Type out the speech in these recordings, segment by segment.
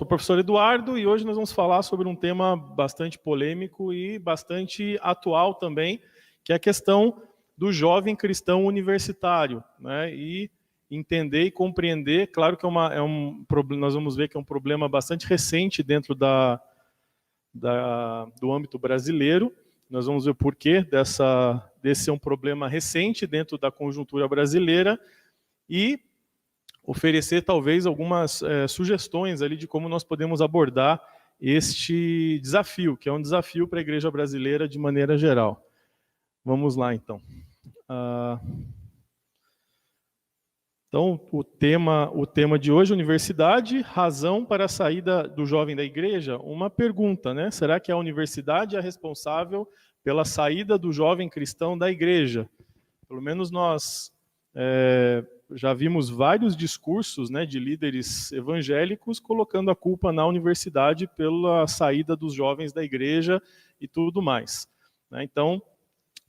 sou o professor Eduardo e hoje nós vamos falar sobre um tema bastante polêmico e bastante atual também, que é a questão do jovem cristão universitário, né? E entender e compreender, claro que nós vamos ver que é um problema bastante recente dentro do âmbito brasileiro. Nós vamos ver o porquê desse ser um problema recente dentro da conjuntura brasileira e oferecer talvez algumas sugestões ali de como nós podemos abordar este desafio, que é um desafio para a igreja brasileira de maneira geral. Vamos lá, então. Então, o tema de hoje, universidade, razão para a saída do jovem da igreja? Uma pergunta, né? Será que a universidade é responsável pela saída do jovem cristão da igreja? Pelo menos nós já vimos vários discursos, né, de líderes evangélicos colocando a culpa na universidade pela saída dos jovens da igreja e tudo mais, né? Então,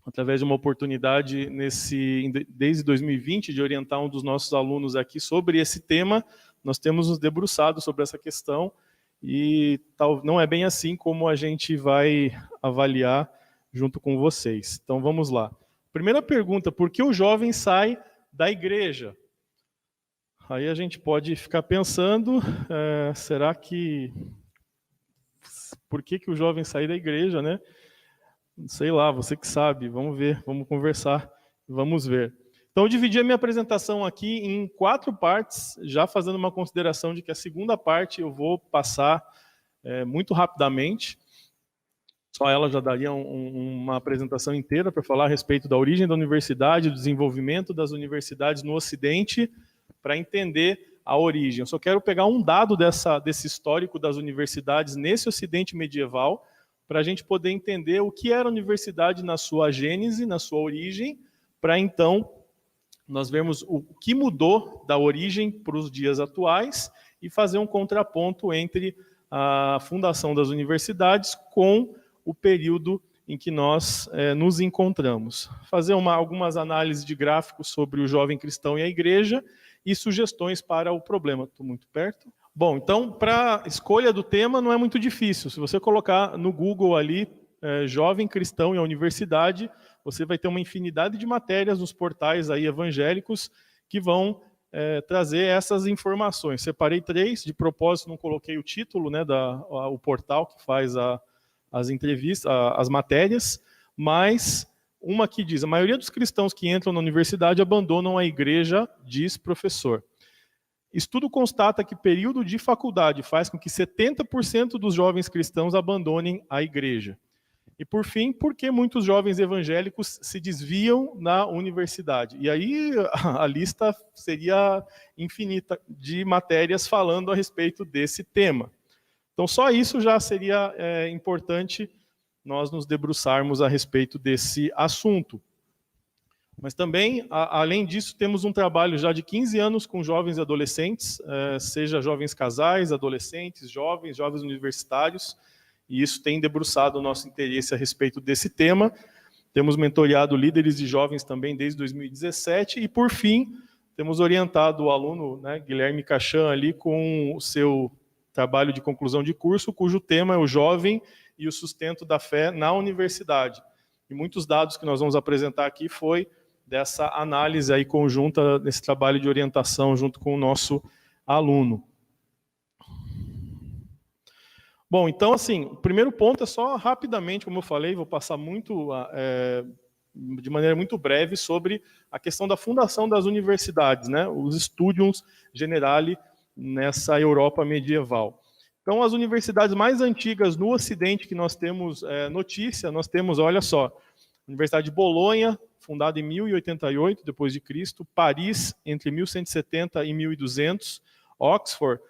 através de uma oportunidade desde 2020 de orientar um dos nossos alunos aqui sobre esse tema, nós temos nos debruçado sobre essa questão e não é bem assim como a gente vai avaliar junto com vocês. Então vamos lá. Primeira pergunta, por que o jovem sai da igreja? Aí a gente pode ficar pensando, será que... Por que o jovem sai da igreja, né? Sei lá, você que sabe, vamos ver, vamos conversar, vamos ver. Então eu dividi a minha apresentação aqui em 4 partes, já fazendo uma consideração de que a segunda parte eu vou passar muito rapidamente. Só ela já daria uma apresentação inteira para falar a respeito da origem da universidade, do desenvolvimento das universidades no Ocidente, para entender a origem. Eu só quero pegar um dado desse histórico das universidades nesse Ocidente medieval, para a gente poder entender o que era a universidade na sua gênese, na sua origem, para então nós vermos o que mudou da origem para os dias atuais e fazer um contraponto entre a fundação das universidades com o período em que nós nos encontramos. Fazer algumas análises de gráficos sobre o jovem cristão e a igreja e sugestões para o problema. Estou muito perto? Bom, então, para a escolha do tema não é muito difícil. Se você colocar no Google ali, jovem cristão e a universidade, você vai ter uma infinidade de matérias nos portais aí evangélicos que vão trazer essas informações. Separei 3, de propósito não coloquei o título, né, o portal que faz as entrevistas, as matérias, mas uma que diz, a maioria dos cristãos que entram na universidade abandonam a igreja, diz professor. Estudo constata que período de faculdade faz com que 70% dos jovens cristãos abandonem a igreja. E por fim, por que muitos jovens evangélicos se desviam na universidade? E aí a lista seria infinita de matérias falando a respeito desse tema. Então só isso já seria importante nós nos debruçarmos a respeito desse assunto. Mas também, além disso, temos um trabalho já de 15 anos com jovens e adolescentes, seja jovens casais, adolescentes, jovens universitários, e isso tem debruçado o nosso interesse a respeito desse tema. Temos mentoreado líderes de jovens também desde 2017, e por fim, temos orientado o aluno, né, Guilherme Cachan, ali com o seu trabalho de conclusão de curso, cujo tema é o jovem e o sustento da fé na universidade. E muitos dados que nós vamos apresentar aqui foi dessa análise aí conjunta, desse trabalho de orientação junto com o nosso aluno. Bom, então, assim, o primeiro ponto é só rapidamente, como eu falei, vou passar de maneira muito breve sobre a questão da fundação das universidades, né, os Studium Generale nessa Europa medieval. Então, as universidades mais antigas no Ocidente que nós temos notícia, nós temos, olha só, Universidade de Bolonha, fundada em 1088 depois de Cristo, Paris entre 1170 e 1200, Oxford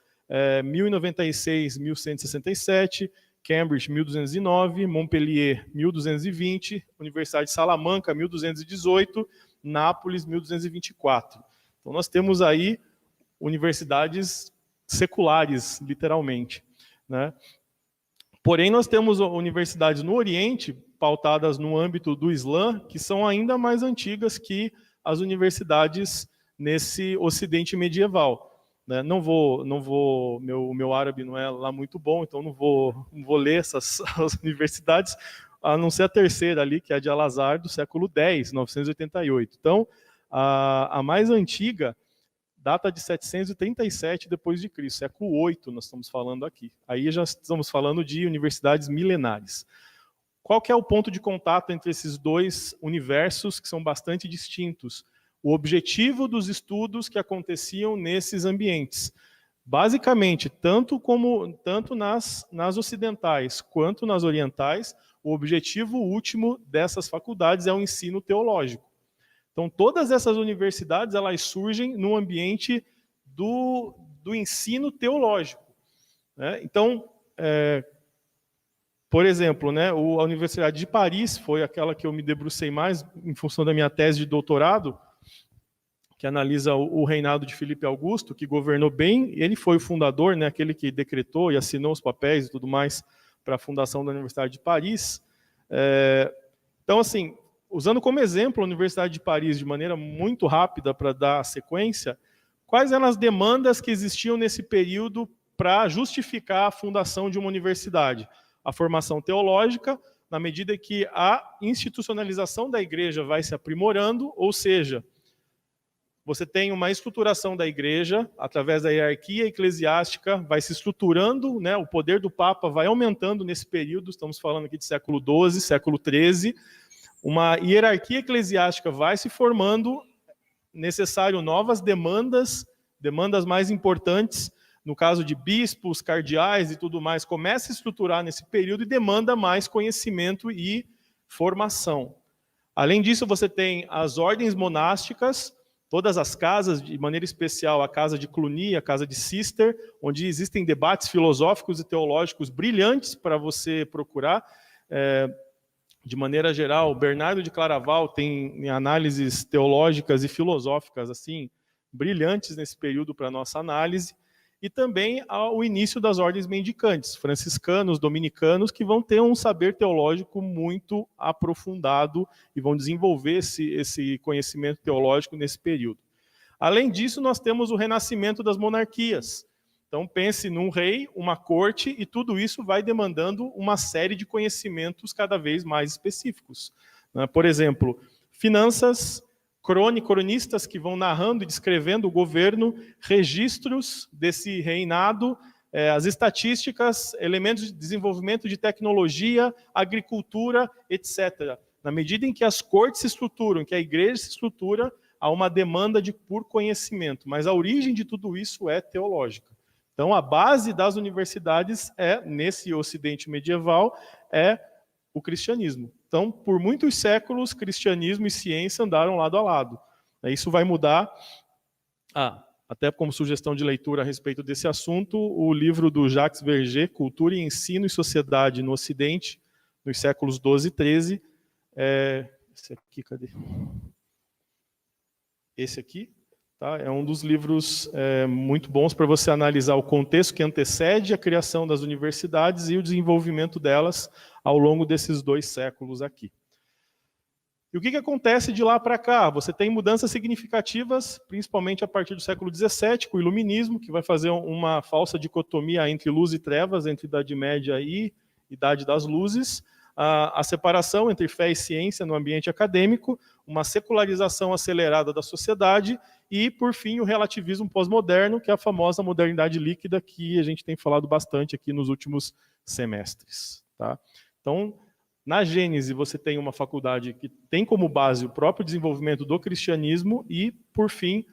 1096, 1167, Cambridge 1209, Montpellier 1220, Universidade de Salamanca 1218, Nápoles 1224. Então nós temos aí universidades seculares, literalmente, né? Porém nós temos universidades no Oriente pautadas no âmbito do Islã, que são ainda mais antigas que as universidades nesse Ocidente medieval. né? Meu árabe não é lá muito bom, então não vou ler essas as universidades, a não ser a terceira ali, que é a de Al-Azhar, do século X, 988. Então, a mais antiga data de 737 depois de Cristo, século 8 nós estamos falando aqui. Aí já estamos falando de universidades milenares. Qual que é o ponto de contato entre esses dois universos que são bastante distintos? O objetivo dos estudos que aconteciam nesses ambientes. Basicamente, tanto nas ocidentais quanto nas orientais, o objetivo último dessas faculdades é o ensino teológico. Então, todas essas universidades elas surgem no ambiente do ensino teológico, né? Então, por exemplo, né, a Universidade de Paris foi aquela que eu me debrucei mais em função da minha tese de doutorado, que analisa o reinado de Filipe Augusto, que governou bem. Ele foi o fundador, né, aquele que decretou e assinou os papéis e tudo mais para a fundação da Universidade de Paris. Então, assim, usando como exemplo a Universidade de Paris, de maneira muito rápida para dar sequência, quais eram as demandas que existiam nesse período para justificar a fundação de uma universidade? A formação teológica, na medida que a institucionalização da igreja vai se aprimorando, ou seja, você tem uma estruturação da igreja, através da hierarquia eclesiástica, vai se estruturando, né, o poder do Papa vai aumentando nesse período, estamos falando aqui de século XII, século XIII, uma hierarquia eclesiástica vai se formando, necessário novas demandas mais importantes, no caso de bispos, cardeais e tudo mais, começa a estruturar nesse período e demanda mais conhecimento e formação. Além disso, você tem as ordens monásticas, todas as casas, de maneira especial a casa de Cluny, a casa de Cister, onde existem debates filosóficos e teológicos brilhantes para você procurar. De maneira geral, Bernardo de Claraval tem análises teológicas e filosóficas assim brilhantes nesse período para a nossa análise. E também ao início das ordens mendicantes, franciscanos, dominicanos, que vão ter um saber teológico muito aprofundado e vão desenvolver esse conhecimento teológico nesse período. Além disso, nós temos o renascimento das monarquias. Então, pense num rei, uma corte, e tudo isso vai demandando uma série de conhecimentos cada vez mais específicos. Por exemplo, finanças, cronistas que vão narrando e descrevendo o governo, registros desse reinado, as estatísticas, elementos de desenvolvimento de tecnologia, agricultura, etc. Na medida em que as cortes se estruturam, que a igreja se estrutura, há uma demanda por conhecimento, mas a origem de tudo isso é teológica. Então, a base das universidades nesse Ocidente medieval, é o cristianismo. Então, por muitos séculos, cristianismo e ciência andaram lado a lado. Isso vai mudar. Até como sugestão de leitura a respeito desse assunto, o livro do Jacques Verger, Cultura, Ensino e Sociedade no Ocidente, nos séculos XII e XIII. Esse aqui, cadê? Esse aqui. Tá? É um dos livros muito bons para você analisar o contexto que antecede a criação das universidades e o desenvolvimento delas ao longo desses 2 séculos aqui. E o que acontece de lá para cá? Você tem mudanças significativas, principalmente a partir do século XVII, com o Iluminismo, que vai fazer uma falsa dicotomia entre luz e trevas, entre Idade Média e Idade das Luzes, a separação entre fé e ciência no ambiente acadêmico, uma secularização acelerada da sociedade e, por fim, o relativismo pós-moderno, que é a famosa modernidade líquida que a gente tem falado bastante aqui nos últimos semestres. Tá? Então, na Gênese, você tem uma faculdade que tem como base o próprio desenvolvimento do cristianismo e, por fim,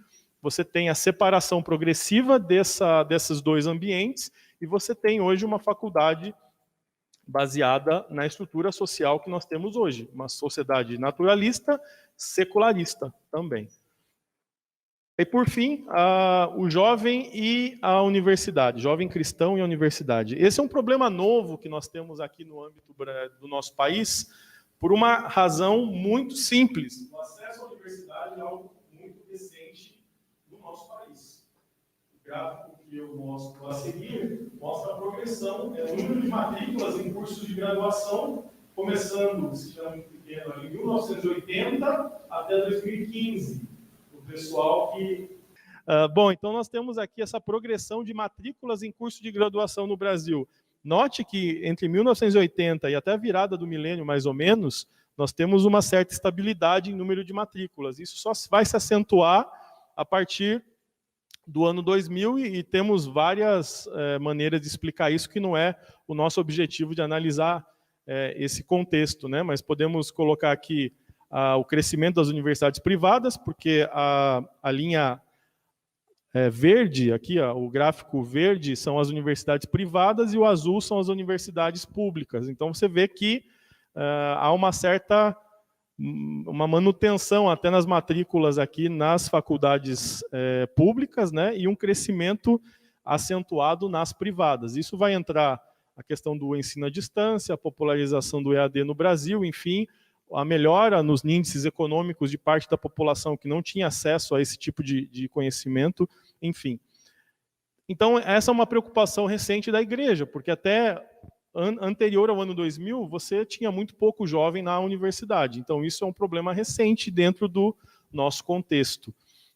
você tem a separação progressiva desses 2 ambientes e você tem hoje uma faculdade baseada na estrutura social que nós temos hoje, uma sociedade naturalista, secularista também. E, por fim, o jovem e a universidade, jovem cristão e a universidade. Esse é um problema novo que nós temos aqui no âmbito do nosso país, por uma razão muito simples. O acesso à universidade é algo muito recente no nosso país. O gráfico que eu mostro a seguir mostra a progressão, o número de matrículas em cursos de graduação, começando, se chama muito pequeno, em 1980 até 2015. Pessoal que... Bom, então nós temos aqui essa progressão de matrículas em curso de graduação no Brasil. Note que entre 1980 e até a virada do milênio, mais ou menos, nós temos uma certa estabilidade em número de matrículas. Isso só vai se acentuar a partir do ano 2000 e temos várias maneiras de explicar isso, que não é o nosso objetivo de analisar esse contexto, né? Mas podemos colocar aqui o crescimento das universidades privadas, porque a linha verde, aqui, o gráfico verde são as universidades privadas e o azul são as universidades públicas. Então você vê que há uma manutenção até nas matrículas aqui nas faculdades públicas, né, e um crescimento acentuado nas privadas. Isso vai entrar a questão do ensino à distância, a popularização do EAD no Brasil, enfim, a melhora nos índices econômicos de parte da população que não tinha acesso a esse tipo de conhecimento, enfim. Então, essa é uma preocupação recente da igreja, porque até anterior ao ano 2000, você tinha muito pouco jovem na universidade. Então, isso é um problema recente dentro do nosso contexto.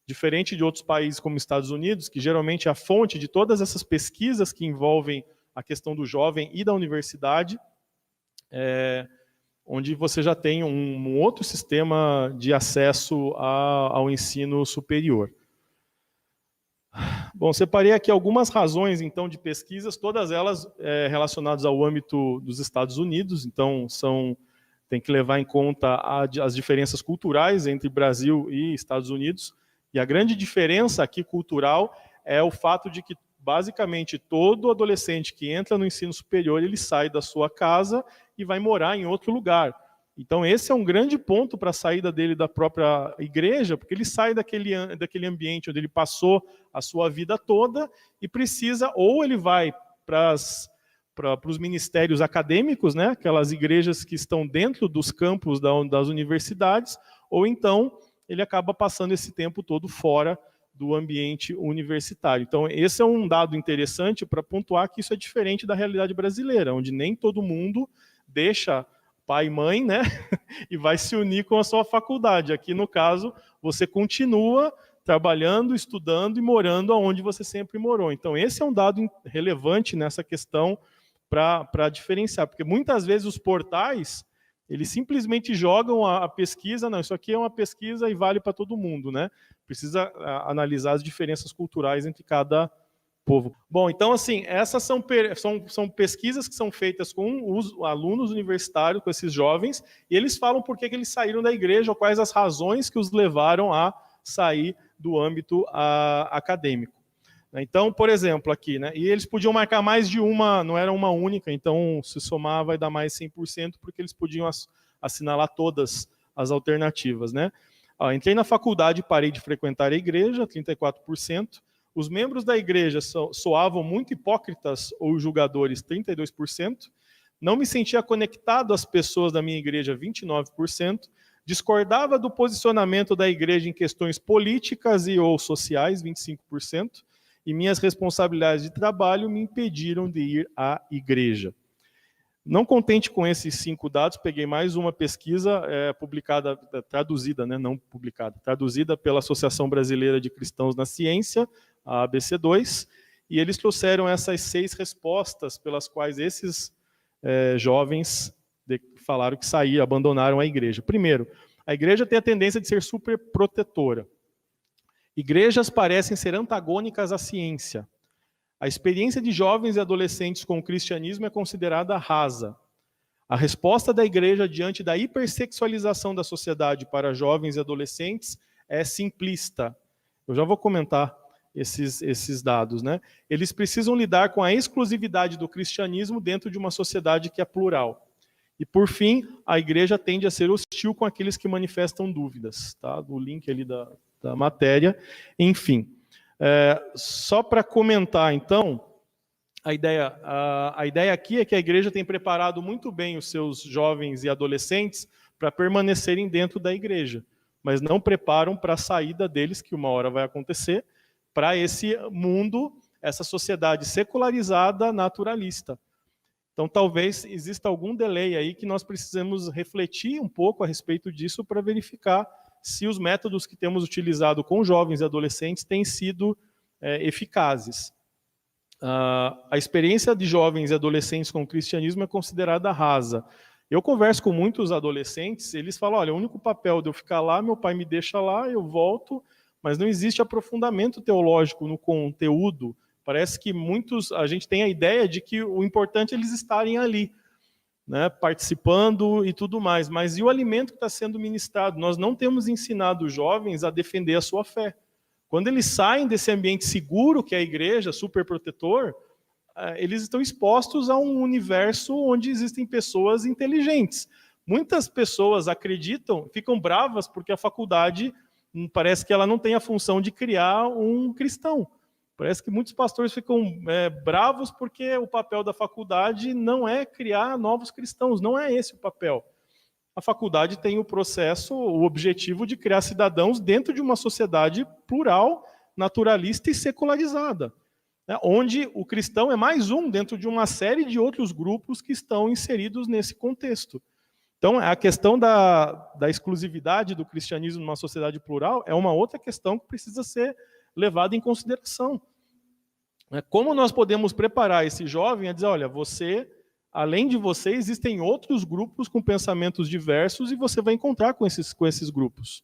Diferente de outros países como Estados Unidos, que geralmente é a fonte de todas essas pesquisas que envolvem a questão do jovem e da universidade, onde você já tem um outro sistema de acesso ao ensino superior. Bom, separei aqui algumas razões, então, de pesquisas, todas elas relacionadas ao âmbito dos Estados Unidos, então, tem que levar em conta as diferenças culturais entre Brasil e Estados Unidos, e a grande diferença aqui cultural é o fato de que, basicamente, todo adolescente que entra no ensino superior, ele sai da sua casa e vai morar em outro lugar. Então, esse é um grande ponto para a saída dele da própria igreja, porque ele sai daquele ambiente onde ele passou a sua vida toda e precisa, ou ele vai para os ministérios acadêmicos, né, aquelas igrejas que estão dentro dos campos das universidades, ou então ele acaba passando esse tempo todo fora do ambiente universitário. Então, esse é um dado interessante para pontuar que isso é diferente da realidade brasileira, onde nem todo mundo deixa pai e mãe, né, e vai se unir com a sua faculdade. Aqui, no caso, você continua trabalhando, estudando e morando onde você sempre morou. Então, esse é um dado relevante nessa questão para diferenciar, porque muitas vezes os portais, eles simplesmente jogam a pesquisa, não, isso aqui é uma pesquisa e vale para todo mundo, né? Precisa analisar as diferenças culturais entre cada povo. Bom, então, assim, essas são pesquisas que são feitas com os alunos universitários, com esses jovens, e eles falam por que eles saíram da igreja, ou quais as razões que os levaram a sair do âmbito acadêmico. Então, por exemplo, aqui, né, e eles podiam marcar mais de uma, não era uma única, então, se somar, vai dar mais 100%, porque eles podiam assinalar todas as alternativas, né? Entrei na faculdade e parei de frequentar a igreja, 34%. Os membros da igreja soavam muito hipócritas ou julgadores, 32%. Não me sentia conectado às pessoas da minha igreja, 29%. Discordava do posicionamento da igreja em questões políticas e ou sociais, 25%. E minhas responsabilidades de trabalho me impediram de ir à igreja. Não contente com esses 5 dados, peguei mais uma pesquisa publicada, traduzida, né, não publicada, traduzida pela Associação Brasileira de Cristãos na Ciência, a ABC2, e eles trouxeram essas 6 respostas pelas quais esses jovens falaram que saíram, abandonaram a igreja. Primeiro, a igreja tem a tendência de ser super protetora. Igrejas parecem ser antagônicas à ciência. A experiência de jovens e adolescentes com o cristianismo é considerada rasa. A resposta da igreja diante da hipersexualização da sociedade para jovens e adolescentes é simplista. Eu já vou comentar esses dados, né? Eles precisam lidar com a exclusividade do cristianismo dentro de uma sociedade que é plural. E, por fim, a igreja tende a ser hostil com aqueles que manifestam dúvidas, tá? Do link ali da matéria. Enfim, só para comentar, então, a ideia aqui é que a igreja tem preparado muito bem os seus jovens e adolescentes para permanecerem dentro da igreja, mas não preparam para a saída deles, que uma hora vai acontecer, para esse mundo, essa sociedade secularizada, naturalista. Então, talvez exista algum delay aí que nós precisamos refletir um pouco a respeito disso para verificar se os métodos que temos utilizado com jovens e adolescentes têm sido eficazes. A experiência de jovens e adolescentes com o cristianismo é considerada rasa. Eu converso com muitos adolescentes, eles falam, olha, o único papel de eu ficar lá, meu pai me deixa lá, eu volto, mas não existe aprofundamento teológico no conteúdo. Parece que a gente tem a ideia de que o importante é eles estarem ali, né, participando e tudo mais, mas e o alimento que está sendo ministrado? Nós não temos ensinado os jovens a defender a sua fé. Quando eles saem desse ambiente seguro, que é a igreja, super protetor, eles estão expostos a um universo onde existem pessoas inteligentes. Muitas pessoas acreditam, ficam bravas porque a faculdade parece que ela não tem a função de criar um cristão. Parece que muitos pastores ficam bravos porque o papel da faculdade não é criar novos cristãos, não é esse o papel. A faculdade tem o processo, o objetivo de criar cidadãos dentro de uma sociedade plural, naturalista e secularizada, né, onde o cristão é mais um dentro de uma série de outros grupos que estão inseridos nesse contexto. Então, a questão da exclusividade do cristianismo numa sociedade plural é uma outra questão que precisa ser levada em consideração. Como nós podemos preparar esse jovem a dizer, olha, além de você, existem outros grupos com pensamentos diversos e você vai encontrar com esses grupos.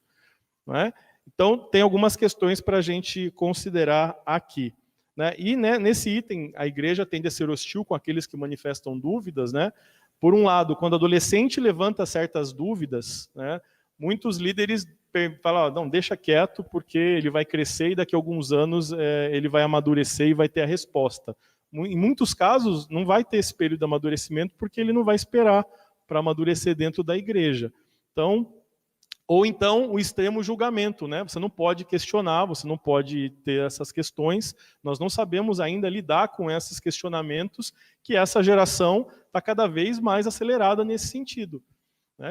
Não é? Então, tem algumas questões para a gente considerar aqui. Né? E nesse item, a igreja tende a ser hostil com aqueles que manifestam dúvidas. Né? Por um lado, quando o adolescente levanta certas dúvidas, né, muitos líderes falam, não, deixa quieto, porque ele vai crescer e daqui a alguns anos ele vai amadurecer e vai ter a resposta. Em muitos casos, não vai ter esse período de amadurecimento, porque ele não vai esperar para amadurecer dentro da igreja. Ou então, o extremo julgamento, né? Você não pode questionar, você não pode ter essas questões. Nós não sabemos ainda lidar com esses questionamentos, que essa geração está cada vez mais acelerada nesse sentido.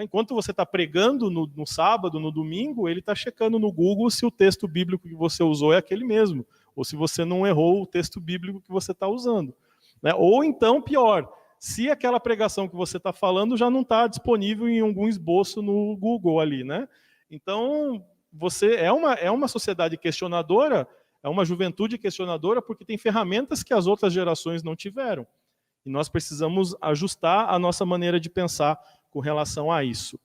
Enquanto você está pregando no sábado, no domingo, ele está checando no Google se o texto bíblico que você usou é aquele mesmo, ou se você não errou o texto bíblico que você está usando. Ou então, pior, se aquela pregação que você está falando já não está disponível em algum esboço no Google ali. Né? Então, você é uma sociedade questionadora, é uma juventude questionadora, porque tem ferramentas que as outras gerações não tiveram. E nós precisamos ajustar a nossa maneira de pensar com relação a isso.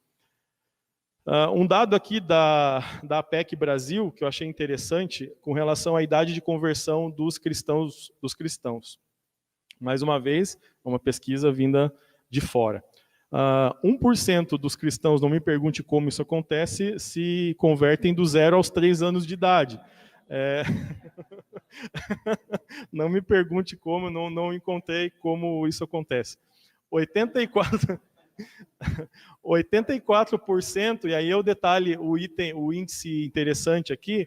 Um dado aqui da APEC Brasil, que eu achei interessante, com relação à idade de conversão dos cristãos. Mais uma vez, uma pesquisa vinda de fora. 1% dos cristãos, não me pergunte como isso acontece, se convertem do 0 aos 3 anos de idade. Não me pergunte como, não encontrei como isso acontece. 84%, e aí é o detalhe, o índice interessante aqui,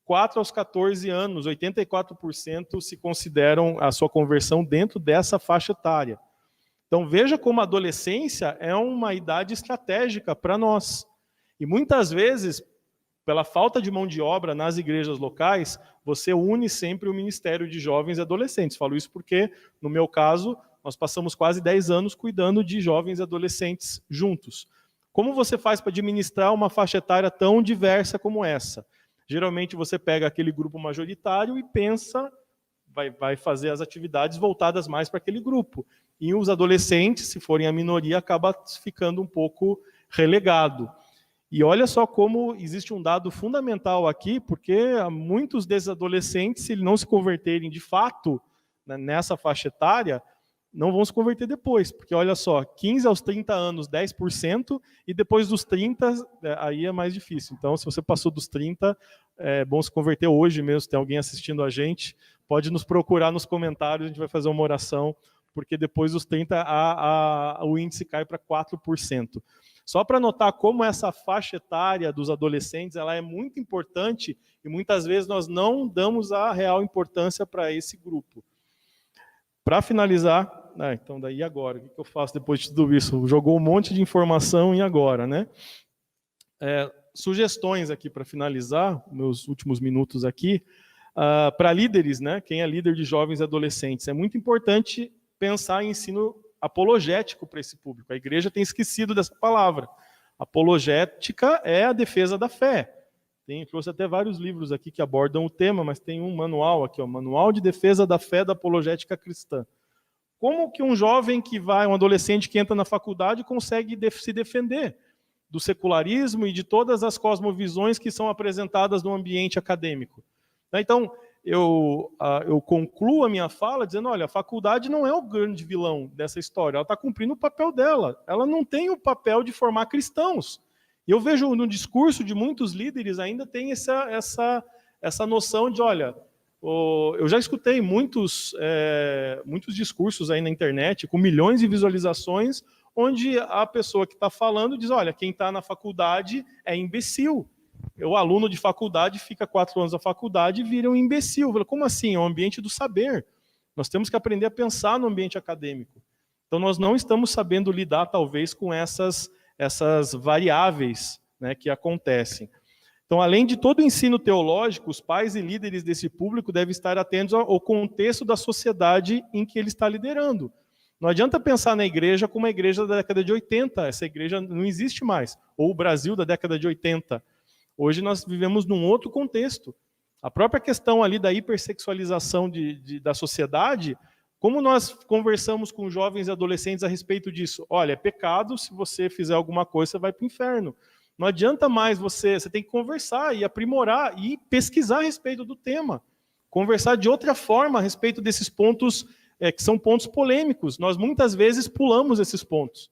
4 aos 14 anos, 84% se consideram a sua conversão dentro dessa faixa etária. Então veja como a adolescência é uma idade estratégica para nós. E muitas vezes, pela falta de mão de obra nas igrejas locais, você une sempre o Ministério de Jovens e Adolescentes. Falo isso porque, no meu caso, nós passamos quase 10 anos cuidando de jovens e adolescentes juntos. Como você faz para administrar uma faixa etária tão diversa como essa? Geralmente você pega aquele grupo majoritário e pensa, vai fazer as atividades voltadas mais para aquele grupo. E os adolescentes, se forem a minoria, acaba ficando um pouco relegado. E olha só como existe um dado fundamental aqui, porque muitos desses adolescentes, se não se converterem de fato nessa faixa etária, não vão se converter depois, porque olha só, 15 aos 30 anos, 10%, e depois dos 30, aí é mais difícil. Então, se você passou dos 30, é bom se converter hoje mesmo, se tem alguém assistindo a gente, pode nos procurar nos comentários, a gente vai fazer uma oração, porque depois dos 30, o índice cai para 4%. Só para notar como essa faixa etária dos adolescentes ela é muito importante, e muitas vezes nós não damos a real importância para esse grupo. Para finalizar, então daí agora, o que eu faço depois de tudo isso? Jogou um monte de informação e agora, né? Sugestões aqui para finalizar, meus últimos minutos aqui, para líderes, né? Quem é líder de jovens e adolescentes, é muito importante pensar em ensino apologético para esse público. A igreja tem esquecido dessa palavra. Apologética é a defesa da fé. Trouxe até vários livros aqui que abordam o tema, mas tem um manual aqui, ó, Manual de Defesa da Fé da Apologética Cristã. Como que um jovem um adolescente que entra na faculdade consegue se defender do secularismo e de todas as cosmovisões que são apresentadas no ambiente acadêmico? Então, eu concluo a minha fala dizendo, olha, a faculdade não é o grande vilão dessa história, ela está cumprindo o papel dela, ela não tem o papel de formar cristãos. E eu vejo no discurso de muitos líderes ainda tem essa noção de, olha, eu já escutei muitos discursos aí na internet, com milhões de visualizações, onde a pessoa que está falando diz, olha, quem está na faculdade é imbecil. O aluno de faculdade fica 4 anos na faculdade e vira um imbecil. Como assim? É um ambiente do saber. Nós temos que aprender a pensar no ambiente acadêmico. Então, nós não estamos sabendo lidar, talvez, com essas variáveis, né, que acontecem. Então, além de todo o ensino teológico, os pais e líderes desse público devem estar atentos ao contexto da sociedade em que ele está liderando. Não adianta pensar na igreja como a igreja da década de 80. Essa igreja não existe mais. Ou o Brasil da década de 80. Hoje nós vivemos num outro contexto. A própria questão ali da hipersexualização da sociedade, como nós conversamos com jovens e adolescentes a respeito disso? Olha, é pecado, se você fizer alguma coisa, você vai para o inferno. Não adianta mais você tem que conversar e aprimorar e pesquisar a respeito do tema. Conversar de outra forma a respeito desses pontos, que são pontos polêmicos. Nós muitas vezes pulamos esses pontos,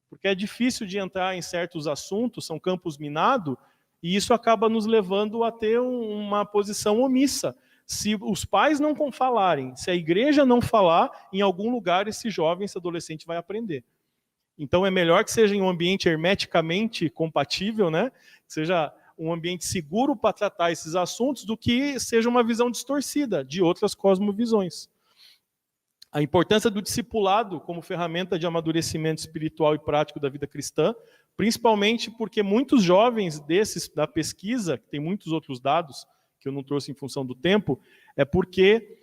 porque é difícil de entrar em certos assuntos, são campos minados, e isso acaba nos levando a ter uma posição omissa. Se os pais não falarem, se a igreja não falar, em algum lugar esse jovem, esse adolescente vai aprender. Então é melhor que seja em um ambiente hermeticamente compatível, né? Que seja um ambiente seguro para tratar esses assuntos, do que seja uma visão distorcida de outras cosmovisões. A importância do discipulado como ferramenta de amadurecimento espiritual e prático da vida cristã, principalmente porque muitos jovens desses da pesquisa, que tem muitos outros dados que eu não trouxe em função do tempo, é porque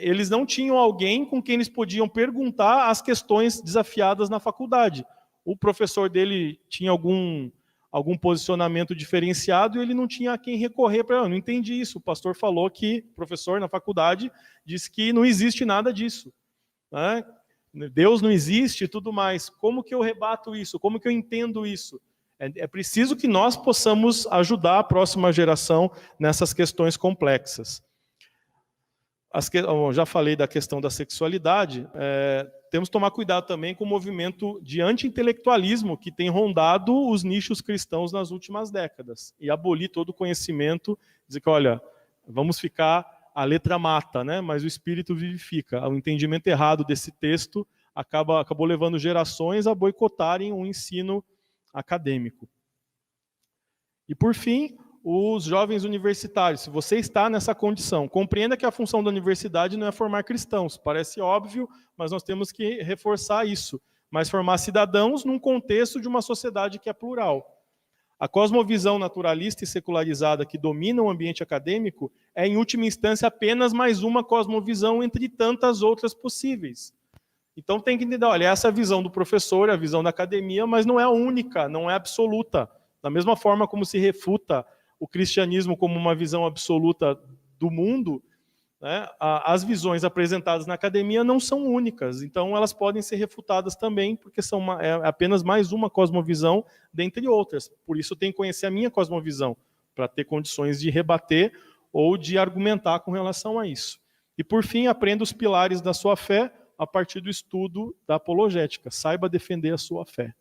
eles não tinham alguém com quem eles podiam perguntar as questões desafiadas na faculdade. O professor dele tinha algum posicionamento diferenciado e ele não tinha a quem recorrer para, eu não entendi isso, o pastor falou que, o professor na faculdade, disse que não existe nada disso. Né? Deus não existe e tudo mais. Como que eu rebato isso? Como que eu entendo isso? É preciso que nós possamos ajudar a próxima geração nessas questões complexas. Já falei da questão da sexualidade, temos que tomar cuidado também com o movimento de anti-intelectualismo que tem rondado os nichos cristãos nas últimas décadas, e abolir todo o conhecimento, dizer que, olha, vamos ficar, a letra mata, né? Mas o espírito vivifica. O entendimento errado desse texto acabou levando gerações a boicotarem o ensino acadêmico. E, por fim, os jovens universitários. Se você está nessa condição, compreenda que a função da universidade não é formar cristãos. Parece óbvio, mas nós temos que reforçar isso. Mas formar cidadãos num contexto de uma sociedade que é plural. A cosmovisão naturalista e secularizada que domina o ambiente acadêmico é, em última instância, apenas mais uma cosmovisão entre tantas outras possíveis. Então tem que entender, olha, essa é a visão do professor, é a visão da academia, mas não é a única, não é absoluta. Da mesma forma como se refuta o cristianismo como uma visão absoluta do mundo, né, as visões apresentadas na academia não são únicas, então elas podem ser refutadas também, porque é apenas mais uma cosmovisão, dentre outras. Por isso eu tenho que conhecer a minha cosmovisão, para ter condições de rebater ou de argumentar com relação a isso. E por fim, aprenda os pilares da sua fé a partir do estudo da apologética. Saiba defender a sua fé.